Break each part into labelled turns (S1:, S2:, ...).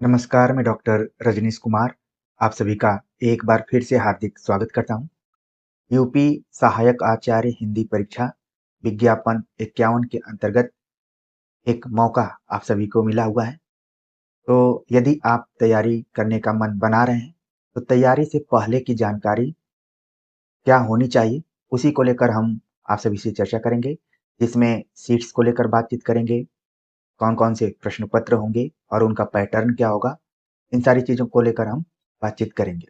S1: नमस्कार, मैं डॉक्टर रजनीश कुमार आप सभी का एक बार फिर से हार्दिक स्वागत करता हूं। यूपी सहायक आचार्य हिंदी परीक्षा विज्ञापन 51 के अंतर्गत एक मौका आप सभी को मिला हुआ है। तो यदि आप तैयारी करने का मन बना रहे हैं, तो तैयारी से पहले की जानकारी क्या होनी चाहिए, उसी को लेकर हम आप सभी से चर्चा करेंगे, जिसमें सीट्स को लेकर बातचीत करेंगे, कौन-कौन से प्रश्न पत्र होंगे और उनका पैटर्न क्या होगा, इन सारी चीज़ों को लेकर हम बातचीत करेंगे।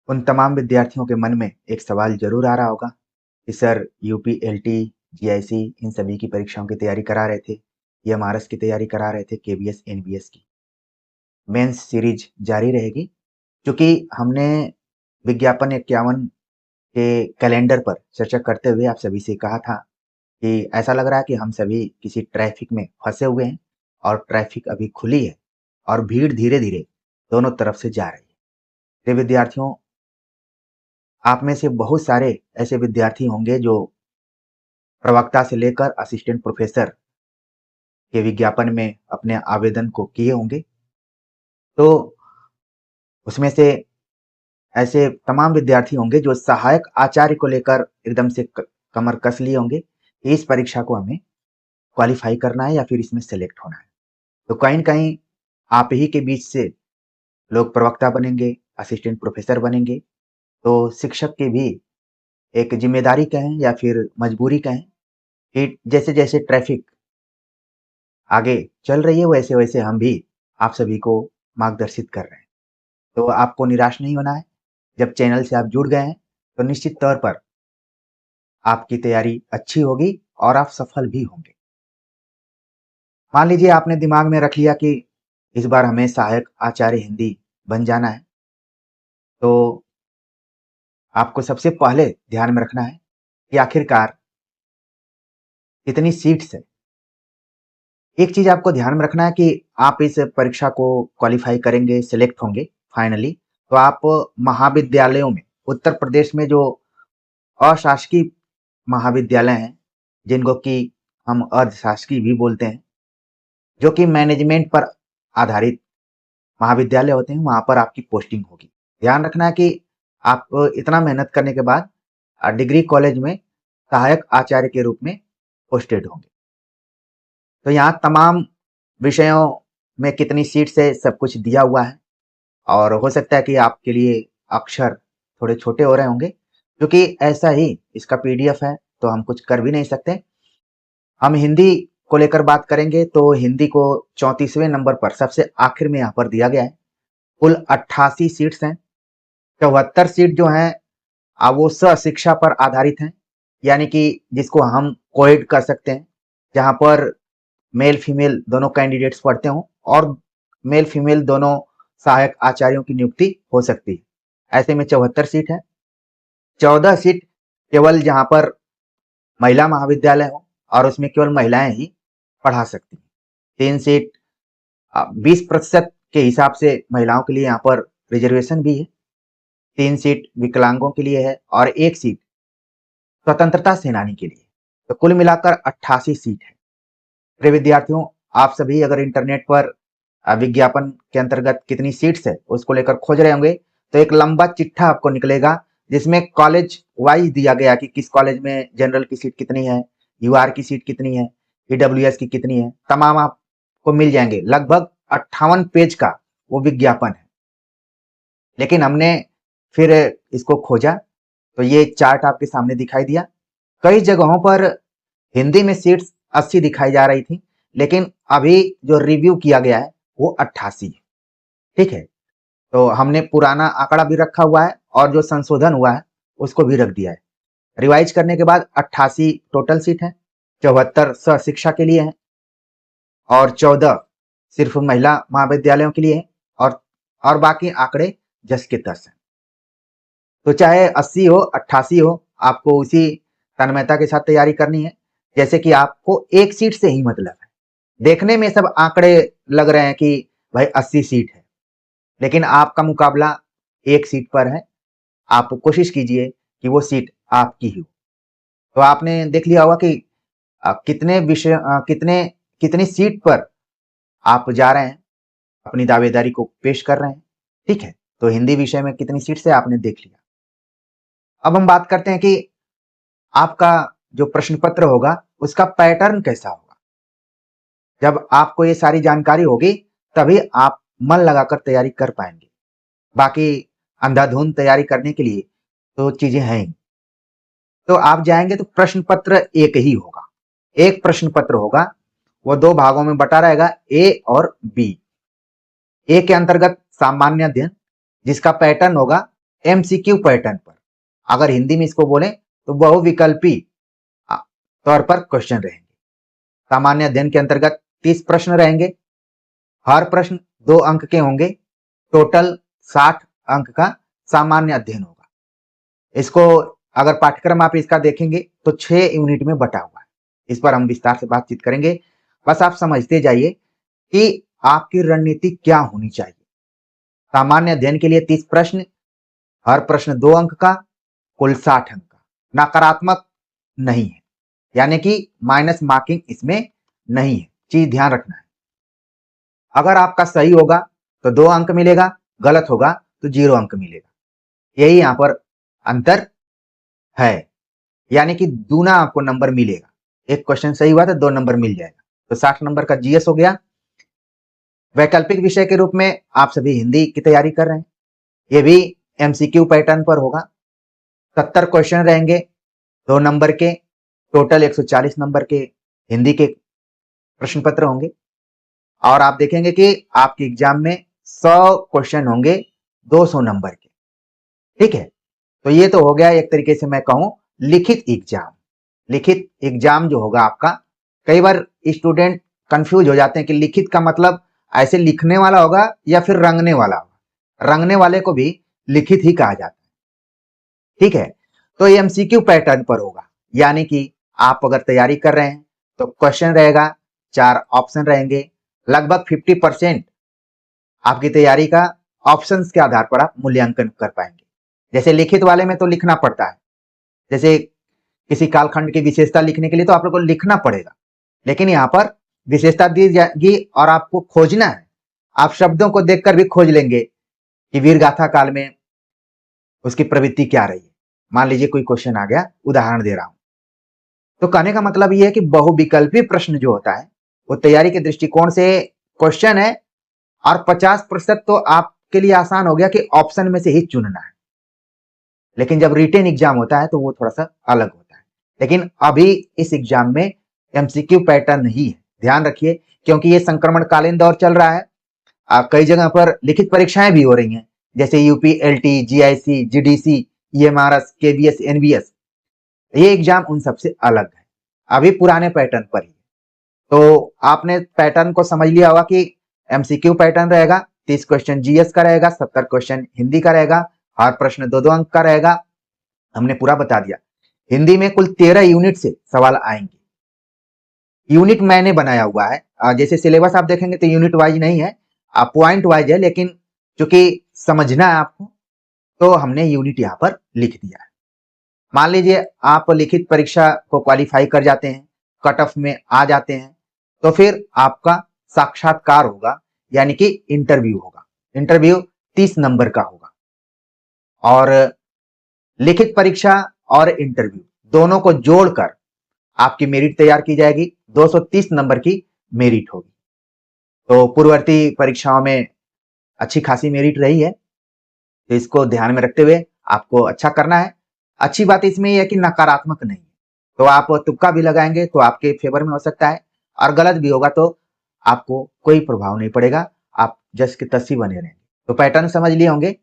S1: उन तमाम विद्यार्थियों के मन में एक सवाल ज़रूर आ रहा होगा कि सर यूपी, एलटी, जीआईसी इन सभी की परीक्षाओं की तैयारी करा रहे थे, एमआरएस की तैयारी करा रहे थे, केबीएस, एनबीएस की। मेंस सीरीज जारी रहेगी क्योंकि हमने विज्ञापन 51 के कैलेंडर पर चर्चा करते हुए आप सभी से कहा था कि ऐसा लग रहा है कि हम सभी किसी ट्रैफिक में फंसे हुए हैं और ट्रैफिक अभी खुली है और भीड़ धीरे-धीरे दोनों तरफ से जा रही है। तो विद्यार्थियों, आप में से बहुत सारे ऐसे विद्यार्थी होंगे जो प्रवक्ता से लेकर असिस्टेंट प्रोफेसर के विज्ञापन में अपने आवेदन को किए होंगे। तो उसमें से ऐसे तमाम विद्यार्थी होंगे जो सहायक आचार्य को लेकर एकदम से कमर कस लिए होंगे कि इस परीक्षा को हमें क्वालिफाई करना है या फिर इसमें सेलेक्ट होना है। तो कहीं न कहीं आप ही के बीच से लोग प्रवक्ता बनेंगे, असिस्टेंट प्रोफेसर बनेंगे। तो शिक्षक की भी एक ज़िम्मेदारी कहें या फिर मजबूरी कहें कि जैसे-जैसे ट्रैफिक आगे चल रही है वैसे-वैसे हम भी आप सभी को मार्गदर्शित कर रहे हैं। तो आपको निराश नहीं होना है। जब चैनल से आप जुड़ गए हैं, तो निश्चित तौर पर आपकी तैयारी अच्छी होगी और आप सफल भी होंगे। मान लीजिए आपने दिमाग में रख लिया कि इस बार हमें सहायक आचार्य हिंदी बन जाना है, तो आपको सबसे पहले ध्यान में रखना है कि आखिरकार कितनी सीट्स है। एक चीज़ आपको ध्यान में रखना है कि आप इस परीक्षा को क्वालिफ़ाई करेंगे, सेलेक्ट होंगे फाइनली, तो आप महाविद्यालयों में उत्तर प्रदेश में जो अशासकीय महाविद्यालय हैं, जिनको कि हम अर्धशासकीय भी बोलते हैं, जो कि मैनेजमेंट पर आधारित महाविद्यालय होते हैं, वहाँ पर आपकी पोस्टिंग होगी। ध्यान रखना है कि आप इतना मेहनत करने के बाद डिग्री कॉलेज में सहायक आचार्य के रूप में पोस्टेड होंगे। तो यहाँ तमाम विषयों में कितनी सीट्स है, सब कुछ दिया हुआ है और हो सकता है कि आपके लिए अक्षर थोड़े छोटे हो रहे होंगे, क्योंकि ऐसा ही इसका पीडीएफ है, तो हम कुछ कर भी नहीं सकते। हम हिंदी को लेकर बात करेंगे तो हिंदी को 34वें नंबर पर सबसे आखिर में यहाँ पर दिया गया है। कुल 88 सीट्स हैं। 74 सीट जो हैं वो सहशिक्षा पर आधारित हैं, यानी कि जिसको हम कोएड कर सकते हैं, जहाँ पर मेल फीमेल दोनों कैंडिडेट्स पढ़ते हों और मेल फीमेल दोनों सहायक आचार्यों की नियुक्ति हो सकती है। ऐसे में 74 सीट है। 14 सीट केवल जहाँ पर महिला महाविद्यालय हो और उसमें केवल महिलाएं ही पढ़ा सकती हैं। 3 सीट 20% के हिसाब से महिलाओं के लिए यहाँ पर रिजर्वेशन भी है। 3 सीट विकलांगों के लिए है और 1 सीट स्वतंत्रता सेनानी के लिए। तो कुल मिलाकर 88 सीट है। प्रिय विद्यार्थियों, आप सभी अगर इंटरनेट पर विज्ञापन के अंतर्गत कितनी सीट्स है उसको लेकर खोज रहे होंगे, तो एक लंबा चिट्ठा आपको निकलेगा जिसमें कॉलेज वाइज दिया गया कि किस कॉलेज में जनरल की सीट कितनी है, यूआर की सीट कितनी है, ईडब्ल्यूएस की कितनी है, तमाम आपको मिल जाएंगे। लगभग 58 पेज का वो विज्ञापन है। लेकिन हमने फिर इसको खोजा तो ये चार्ट आपके सामने दिखाई दिया। कई जगहों पर हिंदी में सीट्स 80 दिखाई जा रही थी, लेकिन अभी जो रिव्यू किया गया है वो 88 है। ठीक है, तो हमने पुराना आंकड़ा भी रखा हुआ है और जो संशोधन हुआ है उसको भी रख दिया है। रिवाइज करने के बाद 88 टोटल सीट है। 74 सह शिक्षा के लिए है और 14 सिर्फ महिला महाविद्यालयों के लिए है और बाकी आंकड़े जस के तस हैं। तो चाहे 80 हो 88 हो, आपको उसी तन्मयता के साथ तैयारी करनी है जैसे कि आपको एक सीट से ही मतलब है। देखने में सब आंकड़े लग रहे हैं कि भाई 80 सीट है, लेकिन आपका मुकाबला एक सीट पर है। आप कोशिश कीजिए कि वो सीट आपकी ही हो। तो आपने देख लिया होगा कि कितने विषय कितने कितनी सीट पर आप जा रहे हैं, अपनी दावेदारी को पेश कर रहे हैं, ठीक है। तो हिंदी विषय में कितनी सीट्स है आपने देख लिया। अब हम बात करते हैं कि आपका जो प्रश्न पत्र होगा उसका पैटर्न कैसा होगा। जब आपको ये सारी जानकारी होगी तभी आप मन लगाकर तैयारी कर पाएंगे। बाकी अंधाधुंध तैयारी करने के लिए तो चीजें हैं ही। तो आप जाएंगे तो प्रश्न पत्र एक ही होगा, एक प्रश्न पत्र होगा, वो दो भागों में बटा रहेगा, ए और बी। ए के अंतर्गत सामान्य अध्ययन, जिसका पैटर्न होगा एमसीक्यू पैटर्न पर। अगर हिंदी में इसको बोले तो बहुविकल्पी तौर पर क्वेश्चन रहेंगे। सामान्य अध्ययन के अंतर्गत 30 प्रश्न रहेंगे, हर प्रश्न 2 अंक के होंगे, टोटल 60 अंक का सामान्य अध्ययन होगा। इसको अगर पाठ्यक्रम आप इसका देखेंगे तो 6 यूनिट में बटा हुआ है। इस पर हम विस्तार से बातचीत करेंगे। बस आप समझते जाइए कि आपकी रणनीति क्या होनी चाहिए। सामान्य अध्ययन के लिए 30 प्रश्न, हर प्रश्न 2 अंक का, कुल 60 अंक का। नकारात्मक नहीं है, यानी कि माइनस मार्किंग इसमें नहीं है, चीज ध्यान रखना है। अगर आपका सही होगा तो 2 अंक मिलेगा, गलत होगा तो 0 अंक मिलेगा। यही यहां पर अंतर है, यानी कि दूना आपको नंबर मिलेगा। एक क्वेश्चन सही हुआ तो 2 नंबर मिल जाएगा। तो 60 नंबर का जीएस हो गया। वैकल्पिक विषय के रूप में आप सभी हिंदी की तैयारी कर रहे हैं, ये भी एमसीक्यू पैटर्न पर होगा। 70 क्वेश्चन रहेंगे, 2 नंबर के, टोटल 140 नंबर के हिंदी के प्रश्न पत्र होंगे। और आप देखेंगे कि आपके एग्जाम में 100 क्वेश्चन होंगे 200 नंबर के, ठीक है। तो ये तो हो गया एक तरीके से मैं कहूं लिखित एग्जाम। लिखित एग्जाम जो होगा आपका, कई बार स्टूडेंट कंफ्यूज हो जाते हैं कि लिखित का मतलब ऐसे लिखने वाला होगा या फिर रंगने वाला होगा। रंगने वाले को भी लिखित ही कहा जाता है, ठीक है। तो ये एमसीक्यू पैटर्न पर होगा, यानी कि आप अगर तैयारी कर रहे हैं तो क्वेश्चन रहेगा, 4 ऑप्शन रहेंगे, लगभग 50% आपकी तैयारी का ऑप्शंस के आधार पर आप मूल्यांकन कर पाएंगे। जैसे लिखित वाले में तो लिखना पड़ता है, जैसे किसी कालखंड की विशेषता लिखने के लिए तो आप लोग को लिखना पड़ेगा, लेकिन यहाँ पर विशेषता दी जाएगी और आपको खोजना है। आप शब्दों को देखकर भी खोज लेंगे कि वीरगाथा काल में उसकी प्रवृत्ति क्या रही है। मान लीजिए कोई क्वेश्चन आ गया, उदाहरण दे रहा हूं। तो कहने का मतलब यह है कि बहुविकल्पी प्रश्न जो होता है वो तैयारी के दृष्टिकोण से क्वेश्चन है, और 50% तो आपके लिए आसान हो गया कि ऑप्शन में से ही चुनना है। लेकिन जब रिटेन एग्जाम होता है तो वो थोड़ा सा अलग होता है। लेकिन अभी इस एग्जाम में एमसीक्यू पैटर्न ही है, ध्यान रखिए, क्योंकि ये संक्रमणकालीन दौर चल रहा है। कई जगह पर लिखित परीक्षाएं भी हो रही हैं, जैसे UP, LT, GIC, GDC, EMRS, KBS, NBS. ये एग्जाम उन सबसे अलग है, अभी पुराने पैटर्न पर ही। तो आपने पैटर्न को समझ लिया होगा कि एमसीक्यू पैटर्न रहेगा, 30 क्वेश्चन जीएस का रहेगा, 70 क्वेश्चन हिंदी का रहेगा, हर प्रश्न 2-2 अंक का रहेगा। हमने पूरा बता दिया। हिंदी में कुल 13 यूनिट से सवाल आएंगे। यूनिट मैंने बनाया हुआ है, जैसे सिलेबस आप देखेंगे तो यूनिट वाइज नहीं है, पॉइंट वाइज है, लेकिन चूंकि समझना है आपको तो हमने यूनिट यहाँ पर लिख दिया है। मान लीजिए आप लिखित परीक्षा को क्वालिफाई कर जाते हैं, कट ऑफ में आ जाते हैं, तो फिर आपका साक्षात्कार होगा, यानी कि इंटरव्यू होगा। इंटरव्यू 30 नंबर का होगा, और लिखित परीक्षा और इंटरव्यू दोनों को जोड़कर आपकी मेरिट तैयार की जाएगी। 230 नंबर की मेरिट होगी। तो पूर्ववर्ती परीक्षाओं में अच्छी खासी मेरिट रही है, तो इसको ध्यान में रखते हुए आपको अच्छा करना है। अच्छी बात इसमें यह है कि नकारात्मक नहीं है, तो आप तुक्का भी लगाएंगे तो आपके फेवर में हो सकता है, और गलत भी होगा तो आपको कोई प्रभाव नहीं पड़ेगा, आप जस के तस ही बने रहेंगे। तो पैटर्न समझ लिए होंगे।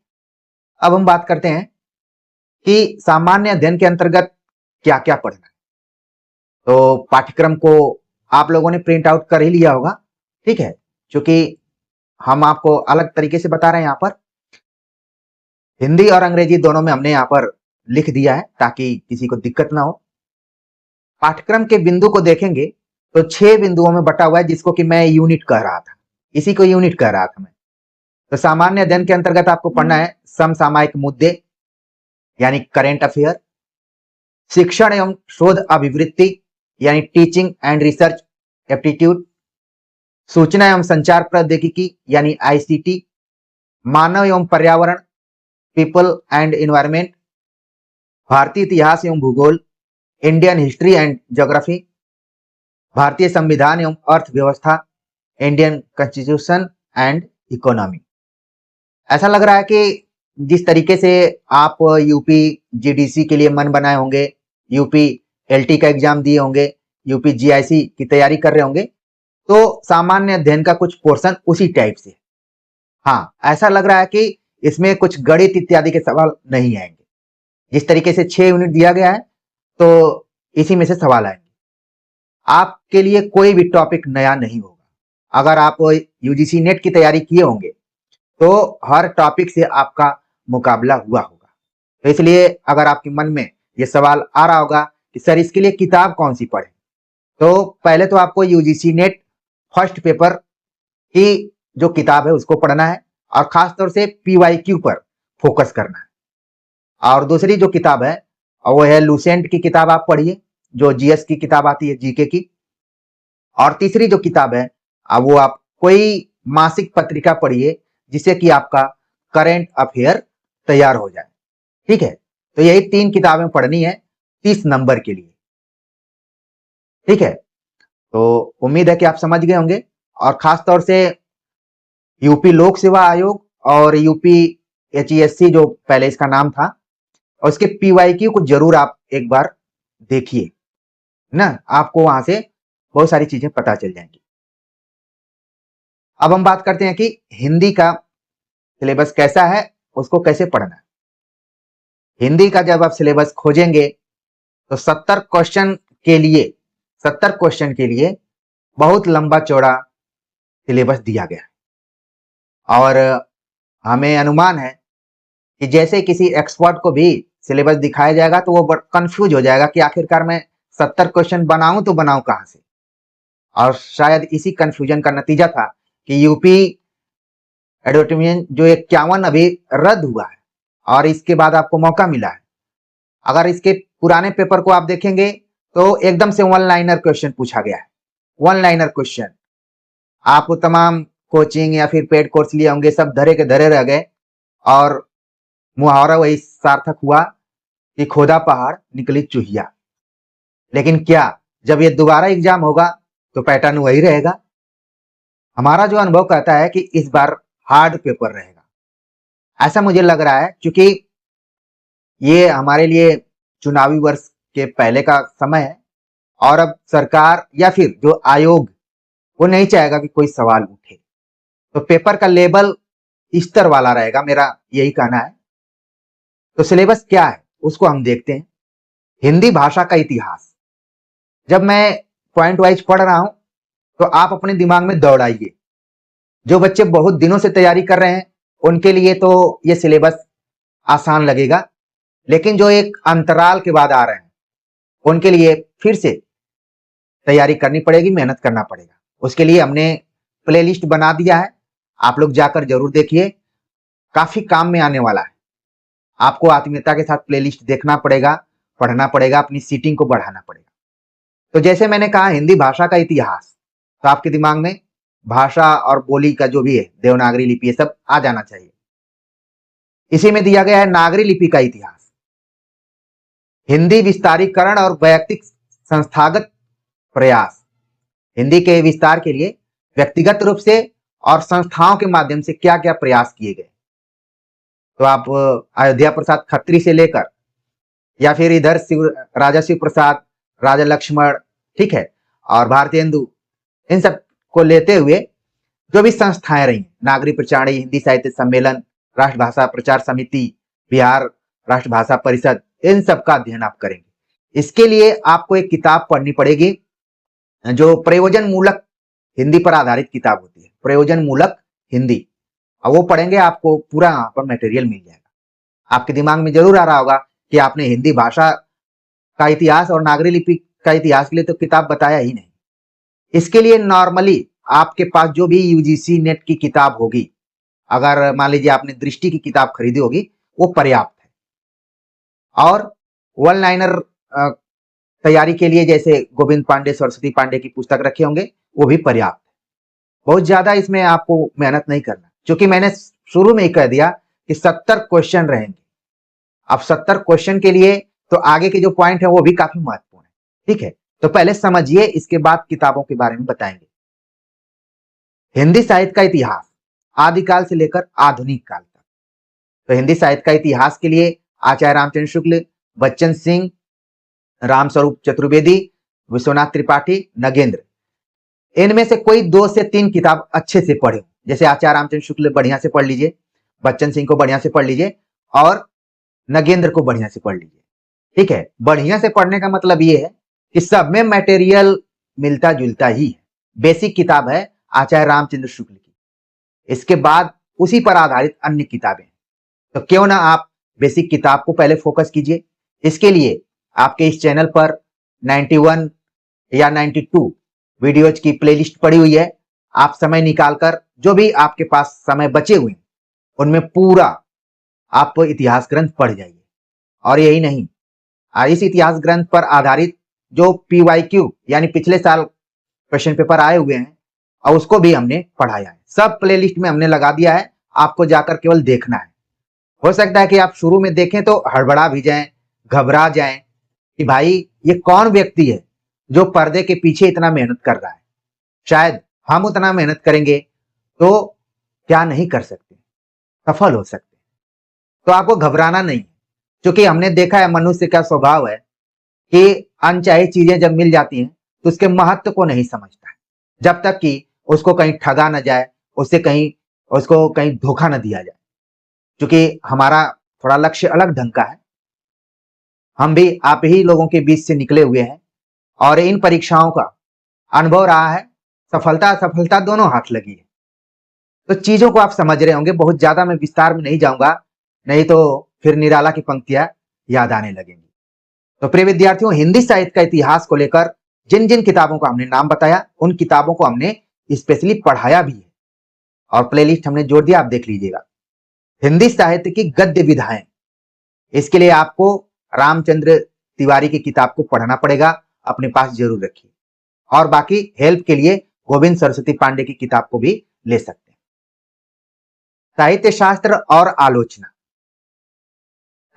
S1: अब हम बात करते हैं कि सामान्य अध्ययन के अंतर्गत क्या क्या पढ़ना है। तो पाठ्यक्रम को आप लोगों ने प्रिंट आउट कर ही लिया होगा, ठीक है, क्योंकि हम आपको अलग तरीके से बता रहे हैं। यहाँ पर हिंदी और अंग्रेजी दोनों में हमने यहाँ पर लिख दिया है ताकि किसी को दिक्कत ना हो। पाठ्यक्रम के बिंदु को देखेंगे तो 6 बिंदुओं में बटा हुआ है, जिसको कि मैं यूनिट कह रहा था, इसी को यूनिट कह रहा था मैं। तो सामान्य अध्ययन के अंतर्गत आपको पढ़ना है समसामयिक मुद्दे, यानी करेंट अफेयर, शिक्षण एवं शोध अभिवृत्ति, यानी टीचिंग एंड रिसर्च एप्टीट्यूड, सूचना एवं संचार प्रौद्योगिकी यानी आईसीटी, मानव एवं पर्यावरण, पीपल एंड एनवायरमेंट, भारतीय इतिहास एवं भूगोल, इंडियन हिस्ट्री एंड ज्योग्राफी, भारतीय संविधान एवं अर्थव्यवस्था, इंडियन कॉन्स्टिट्यूशन एंड इकोनॉमी। ऐसा लग रहा है कि जिस तरीके से आप यूपी जीडीसी के लिए मन बनाए होंगे, यूपी एलटी का एग्जाम दिए होंगे, यूपी जीआईसी की तैयारी कर रहे होंगे, तो सामान्य अध्ययन का कुछ पोर्शन उसी टाइप से। हाँ, ऐसा लग रहा है कि इसमें कुछ गणित इत्यादि के सवाल नहीं आएंगे। जिस तरीके से 6 यूनिट दिया गया है, तो इसी में से सवाल आएंगे। आपके लिए कोई भी टॉपिक नया नहीं होगा। अगर आप यूजीसी नेट की तैयारी किए होंगे, तो हर टॉपिक से आपका मुकाबला हुआ होगा। तो इसलिए अगर आपके मन में ये सवाल आ रहा होगा कि सर इसके लिए किताब कौन सी पढ़ें, तो पहले तो आपको यूजीसी नेट फर्स्ट पेपर की जो किताब है उसको पढ़ना है और खासतौर से पीवाईक्यू पर फोकस करना है। और दूसरी जो किताब है वो है लूसेंट की किताब, आप पढ़िए, जो जीएस की किताब आती है, जीके की। और तीसरी जो किताब है वो आप कोई मासिक पत्रिका पढ़िए, जिससे कि आपका करंट अफेयर तैयार हो जाए। ठीक है, तो यही 3 किताबें पढ़नी है 30 नंबर के लिए। ठीक है, तो उम्मीद है कि आप समझ गए होंगे। और खास तौर से यूपी लोक सेवा आयोग और यूपी एचईएससी जो पहले इसका नाम था, और उसके पीवाईक्यू को जरूर आप एक बार देखिए ना, आपको वहां से बहुत सारी चीजें पता चल जाएंगी। अब हम बात करते हैं कि हिंदी का सिलेबस कैसा है, उसको कैसे पढ़ना है। हिंदी का जब आप सिलेबस खोजेंगे तो 70 क्वेश्चन के लिए बहुत लंबा चौड़ा सिलेबस दिया गया है। और हमें अनुमान है कि जैसे किसी एक्सपर्ट को भी सिलेबस दिखाया जाएगा तो वो कंफ्यूज हो जाएगा कि आखिरकार मैं 70 क्वेश्चन बनाऊं तो बनाऊं कहां से। और शायद इसी कंफ्यूजन का नतीजा था कि यूपी एडवर्टाइजमेंट जो 51 अभी रद्द हुआ है और इसके बाद आपको मौका मिला है। अगर इसके पुराने पेपर को आप देखेंगे तो एकदम से वन लाइनर क्वेश्चन पूछा गया है। वन लाइनर क्वेश्चन, आप तमाम कोचिंग या फिर पेड कोर्स लिए होंगे, सब धरे के धरे रह गए और मुहावरा वही सार्थक हुआ कि खोदा पहाड़ निकली चूहिया। लेकिन क्या जब ये दोबारा एग्जाम होगा तो पैटर्न वही रहेगा? हमारा जो अनुभव कहता है कि इस बार हार्ड पेपर रहेगा, ऐसा मुझे लग रहा है, क्योंकि ये हमारे लिए चुनावी वर्ष के पहले का समय है और अब सरकार या फिर जो आयोग वो नहीं चाहेगा कि कोई सवाल उठे, तो पेपर का लेवल स्तर वाला रहेगा, मेरा यही कहना है। तो सिलेबस क्या है उसको हम देखते हैं। हिंदी भाषा का इतिहास, जब मैं पॉइंट वाइज पढ़ रहा हूं तो आप अपने दिमाग में दौड़ाइए। जो बच्चे बहुत दिनों से तैयारी कर रहे हैं उनके लिए तो ये सिलेबस आसान लगेगा, लेकिन जो एक अंतराल के बाद आ रहे हैं उनके लिए फिर से तैयारी करनी पड़ेगी, मेहनत करना पड़ेगा। उसके लिए हमने प्लेलिस्ट बना दिया है, आप लोग जाकर जरूर देखिए, काफी काम में आने वाला है। आपको आत्मीयता के साथ प्लेलिस्ट देखना पड़ेगा, पढ़ना पड़ेगा, अपनी सीटिंग को बढ़ाना पड़ेगा। तो जैसे मैंने कहा हिंदी भाषा का इतिहास, तो आपके दिमाग में भाषा और बोली का जो भी है, देवनागरी लिपि, ये सब आ जाना चाहिए। इसी में दिया गया है नागरी लिपि का इतिहास, हिंदी विस्तारीकरण और वैयक्तिक संस्थागत प्रयास। हिंदी के विस्तार के लिए व्यक्तिगत रूप से और संस्थाओं के माध्यम से क्या क्या प्रयास किए गए। तो आप अयोध्या प्रसाद खत्री से लेकर या फिर इधर राजा शिव प्रसाद, राजा लक्ष्मण, ठीक है, और भारतेंदु, इन सब को लेते हुए जो भी संस्थाएं रही, नागरी प्रचारणी, हिंदी साहित्य सम्मेलन, राष्ट्रभाषा प्रचार समिति, बिहार राष्ट्रभाषा परिषद, इन सब का अध्ययन आप करेंगे। इसके लिए आपको एक किताब पढ़नी पड़ेगी जो प्रयोजन मूलक हिंदी पर आधारित किताब होती है, प्रयोजन मूलक हिंदी। और वो पढ़ेंगे, आपको पूरा यहाँ पर मटेरियल मिल जाएगा। आपके दिमाग में जरूर आ रहा होगा कि आपने हिंदी भाषा का इतिहास और नागरी लिपि का इतिहास के लिए तो किताब बताया ही नहीं। इसके लिए नॉर्मली आपके पास जो भी यूजीसी नेट की किताब होगी, अगर मान लीजिए आपने दृष्टि की किताब खरीदी होगी, वो पर्याप्त है। और वन लाइनर तैयारी के लिए जैसे गोविंद पांडे, सरस्वती पांडे की पुस्तक रखे होंगे, वो भी पर्याप्त है। बहुत ज्यादा इसमें आपको मेहनत नहीं करना, क्योंकि मैंने शुरू में ही कह दिया कि 70 क्वेश्चन रहेंगे। अब 70 क्वेश्चन के लिए तो आगे के जो पॉइंट है वो भी काफी महत्वपूर्ण है। ठीक है, तो पहले समझिए, इसके बाद किताबों के बारे में बताएंगे। हिंदी साहित्य का इतिहास आदिकाल से लेकर आधुनिक काल तक। तो हिंदी साहित्य का इतिहास के लिए आचार्य रामचंद्र शुक्ल, बच्चन सिंह, रामस्वरूप चतुर्वेदी, विश्वनाथ त्रिपाठी, नगेंद्र, इनमें से कोई 2 से 3 किताब अच्छे से पढ़े। जैसे आचार्य रामचंद्र शुक्ल बढ़िया से पढ़ लीजिए, बच्चन सिंह को बढ़िया से पढ़ लीजिए, और नगेंद्र को बढ़िया से पढ़ लीजिए। ठीक है, बढ़िया से पढ़ने का मतलब ये है कि सब में मटेरियल मिलता जुलता ही है। बेसिक किताब है आचार्य रामचंद्र शुक्ल की, इसके बाद उसी पर आधारित अन्य किताबें। तो क्यों ना आप बेसिक किताब को पहले फोकस कीजिए। इसके लिए आपके इस चैनल पर 91 या 92 वीडियोज की प्लेलिस्ट पड़ी हुई है। आप समय निकालकर जो भी आपके पास समय बचे हुए हैं उनमें पूरा आप इतिहास ग्रंथ पढ़ जाइए। और यही नहीं, इस इतिहास ग्रंथ पर आधारित जो PYQ यानी पिछले साल क्वेश्चन पेपर आए हुए हैं और उसको भी हमने पढ़ाया है। सब प्लेलिस्ट में हमने लगा दिया है, आपको जाकर केवल देखना है। हो सकता है कि आप शुरू में देखें तो हड़बड़ा भी जाएं, घबरा जाएं कि भाई ये कौन व्यक्ति है जो पर्दे के पीछे इतना मेहनत कर रहा है। शायद हम उतना मेहनत करेंगे तो क्या नहीं कर सकते, सफल हो सकते। तो आपको घबराना नहीं, क्योंकि हमने देखा है मनुष्य का स्वभाव है कि अनचाही चीजें जब मिल जाती हैं तो उसके महत्व को नहीं समझता, जब तक कि उसको कहीं ठगा न जाए, उसको कहीं धोखा न दिया जाए। क्योंकि हमारा थोड़ा लक्ष्य अलग ढंग का है, हम भी आप ही लोगों के बीच से निकले हुए हैं और इन परीक्षाओं का अनुभव रहा है। सफलता असफलता दोनों हाथ लगी है, तो चीजों को आप समझ रहे होंगे। बहुत ज्यादा मैं विस्तार में नहीं जाऊंगा, नहीं तो फिर निराला की पंक्तियां याद आने लगेंगी। तो प्रिय विद्यार्थियों, हिंदी साहित्य का इतिहास को लेकर जिन जिन किताबों का हमने नाम बताया उन किताबों को हमने स्पेशली पढ़ाया भी है और प्लेलिस्ट हमने जोड़ दिया, आप देख लीजिएगा। हिंदी साहित्य की गद्य विधाएं, इसके लिए आपको रामचंद्र तिवारी की किताब को पढ़ना पड़ेगा, अपने पास जरूर रखिए। और बाकी हेल्प के लिए गोविंद सरस्वती पांडे की किताब को भी ले सकते हैं। साहित्य शास्त्र और आलोचना,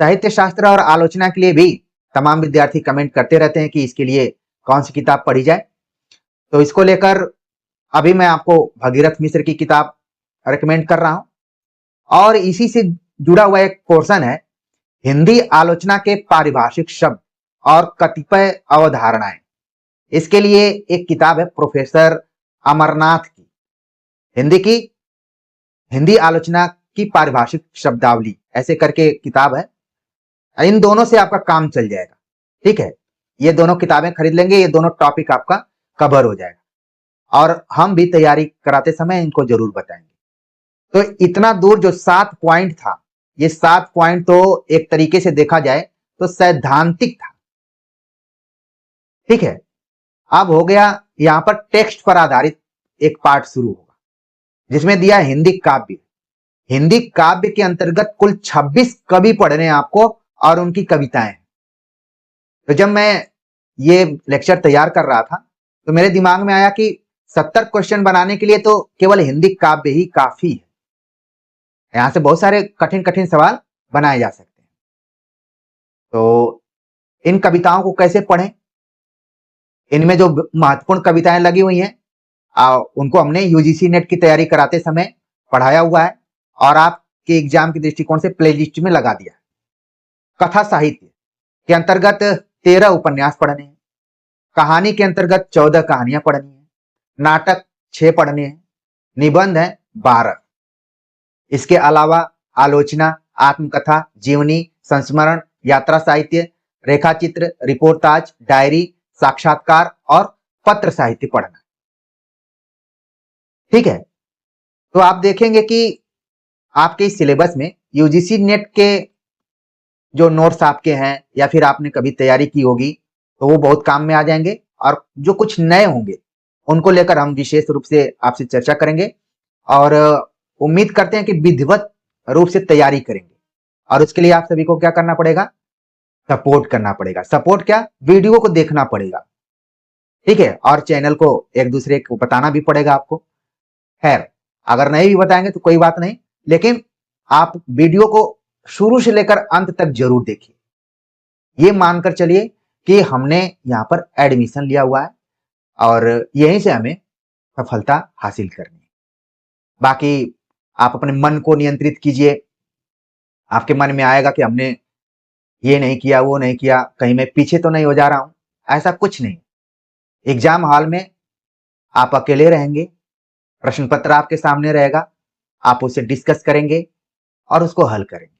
S1: साहित्य शास्त्र और आलोचना के लिए भी तमाम विद्यार्थी कमेंट करते रहते हैं कि इसके लिए कौन सी किताब पढ़ी जाए। तो इसको लेकर अभी मैं आपको भगीरथ मिश्र की किताब रिकमेंड कर रहा हूं। और इसी से जुड़ा हुआ एक पोर्शन है हिंदी आलोचना के पारिभाषिक शब्द और कतिपय अवधारणाएं। इसके लिए एक किताब है प्रोफेसर अमरनाथ की, हिंदी आलोचना की पारिभाषिक शब्दावली, ऐसे करके किताब है। इन दोनों से आपका काम चल जाएगा। ठीक है, ये दोनों किताबें खरीद लेंगे, ये दोनों टॉपिक आपका कवर हो जाएगा और हम भी तैयारी कराते समय इनको जरूर बताएंगे। तो इतना दूर जो 7 पॉइंट था, ये 7 पॉइंट तो एक तरीके से देखा जाए तो सैद्धांतिक था। ठीक है, अब हो गया यहां पर टेक्स्ट पर आधारित एक पार्ट शुरू होगा जिसमें दिया हिंदी काव्य। हिंदी काव्य के अंतर्गत कुल 26 कवि पढ़ने आपको और उनकी कविताएं। तो जब मैं ये लेक्चर तैयार कर रहा था तो मेरे दिमाग में आया कि 70 क्वेश्चन बनाने के लिए तो केवल हिंदी काव्य ही काफी है। यहां से बहुत सारे कठिन कठिन सवाल बनाए जा सकते हैं। तो इन कविताओं को कैसे पढ़ें, इनमें जो महत्वपूर्ण कविताएं लगी हुई हैं उनको हमने यूजीसी नेट की तैयारी कराते समय पढ़ाया हुआ है और आपके एग्जाम के दृष्टिकोण से प्लेलिस्ट में लगा दिया। कथा साहित्य के अंतर्गत 13 उपन्यास पढ़ने हैं, कहानी के अंतर्गत 14 कहानियां पढ़नी है, नाटक 6 पढ़ने हैं, निबंध है 12। इसके अलावा आलोचना, आत्मकथा, जीवनी, संस्मरण, यात्रा साहित्य, रेखाचित्र, रिपोर्टाज, डायरी, साक्षात्कार और पत्र साहित्य पढ़ना। ठीक है, तो आप देखेंगे कि आपके इस सिलेबस में यूजीसी नेट के जो नोट्स आपके हैं या फिर आपने कभी तैयारी की होगी तो वो बहुत काम में आ जाएंगे, और जो कुछ नए होंगे उनको लेकर हम विशेष रूप से आपसे चर्चा करेंगे और उम्मीद करते हैं कि विधिवत रूप से तैयारी करेंगे। और उसके लिए आप सभी को क्या करना पड़ेगा, सपोर्ट करना पड़ेगा। सपोर्ट क्या, वीडियो को देखना पड़ेगा। ठीक है, और चैनल को एक दूसरे को बताना भी पड़ेगा आपको। खैर, अगर नहीं भी बताएंगे तो कोई बात नहीं, लेकिन आप वीडियो को शुरू से लेकर अंत तक जरूर देखिए। ये मानकर चलिए कि हमने यहाँ पर एडमिशन लिया हुआ है और यहीं से हमें सफलता हासिल करनी है। बाकी आप अपने मन को नियंत्रित कीजिए। आपके मन में आएगा कि हमने ये नहीं किया, वो नहीं किया, कहीं मैं पीछे तो नहीं हो जा रहा हूं। ऐसा कुछ नहीं। एग्जाम हॉल में आप अकेले रहेंगे, प्रश्न पत्र आपके सामने रहेगा, आप उससे डिस्कस करेंगे और उसको हल करेंगे।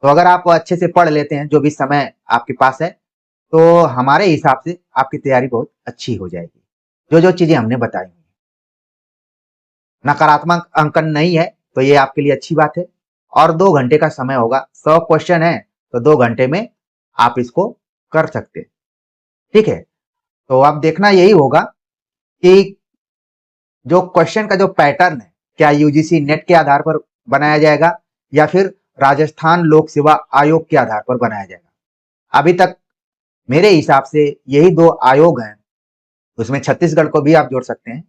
S1: तो अगर आप अच्छे से पढ़ लेते हैं जो भी समय आपके पास है, तो हमारे हिसाब से आपकी तैयारी बहुत अच्छी हो जाएगी, जो जो चीजें हमने बताई। नकारात्मक अंकन नहीं है तो ये आपके लिए अच्छी बात है। और 2 घंटे का समय होगा, 100 क्वेश्चन है तो 2 घंटे में आप इसको कर सकते हैं। ठीक है, तो अब देखना यही होगा कि जो क्वेश्चन का जो पैटर्न है, क्या यूजीसी नेट के आधार पर बनाया जाएगा या फिर राजस्थान लोक सेवा आयोग के आधार पर बनाया जाएगा। अभी तक मेरे हिसाब से यही 2 आयोग हैं, उसमें छत्तीसगढ़ को भी आप जोड़ सकते हैं,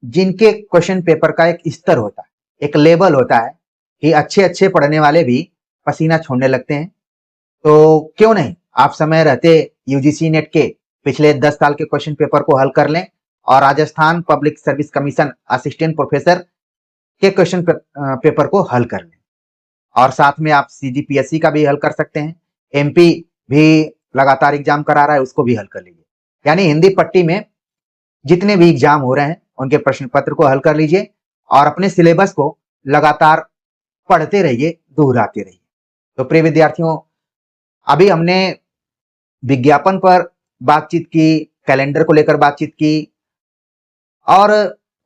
S1: जिनके क्वेश्चन पेपर का एक स्तर होता है, एक लेवल होता है कि अच्छे अच्छे पढ़ने वाले भी पसीना छोड़ने लगते हैं। तो क्यों नहीं आप समय रहते यूजीसी नेट के पिछले 10 साल के क्वेश्चन पेपर को हल कर लें और Rajasthan public service commission assistant professor के क्वेश्चन पेपर को हल कर लें। और साथ में आप सीजीपीएससी का भी हल कर सकते हैं, एमपी भी लगातार एग्जाम करा रहा है, उसको भी हल कर लीजिए। यानी हिंदी पट्टी में जितने भी एग्जाम हो रहे हैं उनके प्रश्न पत्र को हल कर लीजिए और अपने सिलेबस को लगातार पढ़ते रहिए, दोहराते रहिए। तो प्रिय विद्यार्थियों, अभी हमने विज्ञापन पर बातचीत की, कैलेंडर को लेकर बातचीत की और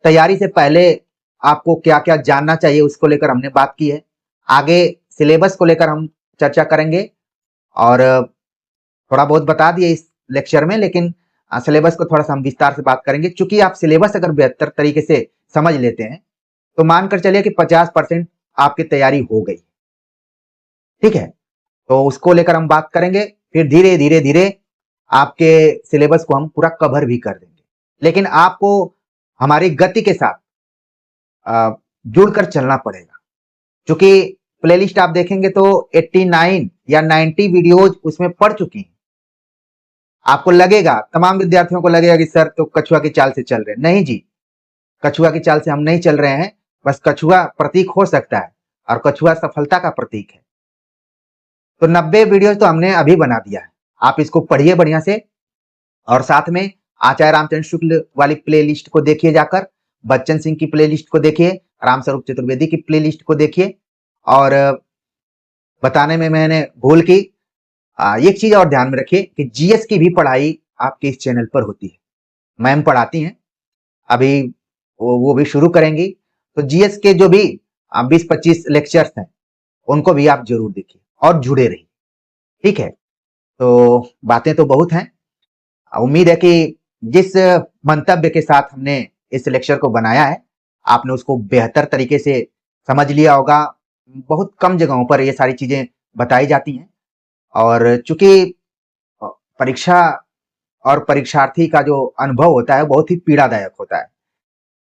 S1: तैयारी से पहले आपको क्या क्या जानना चाहिए उसको लेकर हमने बात की है। आगे सिलेबस को लेकर हम चर्चा करेंगे और थोड़ा बहुत बता दिए इस लेक्चर में, लेकिन सिलेबस को थोड़ा सा हम विस्तार से बात करेंगे। चूंकि आप सिलेबस अगर बेहतर तरीके से समझ लेते हैं तो मानकर चलिए कि 50% आपकी तैयारी हो गई। ठीक है, तो उसको लेकर हम बात करेंगे, फिर धीरे धीरे धीरे आपके सिलेबस को हम पूरा कवर भी कर देंगे। लेकिन आपको हमारी गति के साथ जुड़कर चलना पड़ेगा, क्योंकि प्लेलिस्ट आप देखेंगे तो 89 या 90 वीडियोज उसमें पड़ चुकी हैं। आपको लगेगा, तमाम विद्यार्थियों को लगेगा कि सर तो कछुआ की चाल से चल रहे हैं। नहीं जी, कछुआ की चाल से हम नहीं चल रहे हैं। बस कछुआ प्रतीक हो सकता है और कछुआ सफलता का प्रतीक है। तो 90 वीडियो तो हमने अभी बना दिया है, आप इसको पढ़िए बढ़िया से और साथ में आचार्य रामचंद्र शुक्ल वाली प्लेलिस्ट को देखिए, जाकर बच्चन सिंह की प्लेलिस्ट को देखिए, रामस्वरूप चतुर्वेदी की प्लेलिस्ट को देखिए। और बताने में मैंने भूल की, एक चीज और ध्यान में रखिए कि जीएस की भी पढ़ाई आपके इस चैनल पर होती है, मैम पढ़ाती हैं, अभी वो भी शुरू करेंगी। तो जीएस के जो भी 20-25 लेक्चर्स हैं उनको भी आप जरूर देखिए और जुड़े रहिए। ठीक है, तो बातें तो बहुत हैं। उम्मीद है कि जिस मंतव्य के साथ हमने इस लेक्चर को बनाया है आपने उसको बेहतर तरीके से समझ लिया होगा। बहुत कम जगहों पर ये सारी चीजें बताई जाती हैं और चूंकि परीक्षा और परीक्षार्थी का जो अनुभव होता है बहुत ही पीड़ादायक होता है।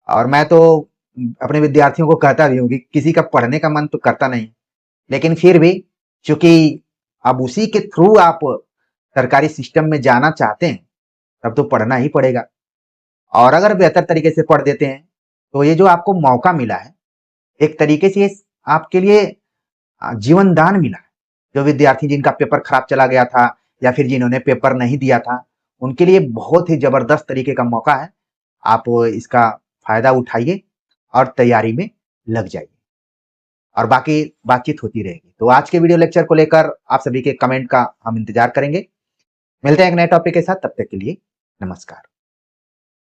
S1: और मैं तो अपने विद्यार्थियों को कहता भी हूँ कि किसी का पढ़ने का मन तो करता नहीं, लेकिन फिर भी चूंकि अब उसी के थ्रू आप सरकारी सिस्टम में जाना चाहते हैं तब तो पढ़ना ही पड़ेगा। और अगर बेहतर तरीके से पढ़ देते हैं तो ये जो आपको मौका मिला है एक तरीके से आपके लिए जीवन दान मिला है। जो विद्यार्थी जिनका पेपर खराब चला गया था या फिर जिन्होंने पेपर नहीं दिया था उनके लिए बहुत ही जबरदस्त तरीके का मौका है। आप इसका फायदा उठाइए और तैयारी में लग जाइए और बाकी बातचीत होती रहेगी। तो आज के वीडियो लेक्चर को लेकर आप सभी के कमेंट का हम इंतजार करेंगे। मिलते हैं एक नए टॉपिक के साथ, तब तक के लिए नमस्कार।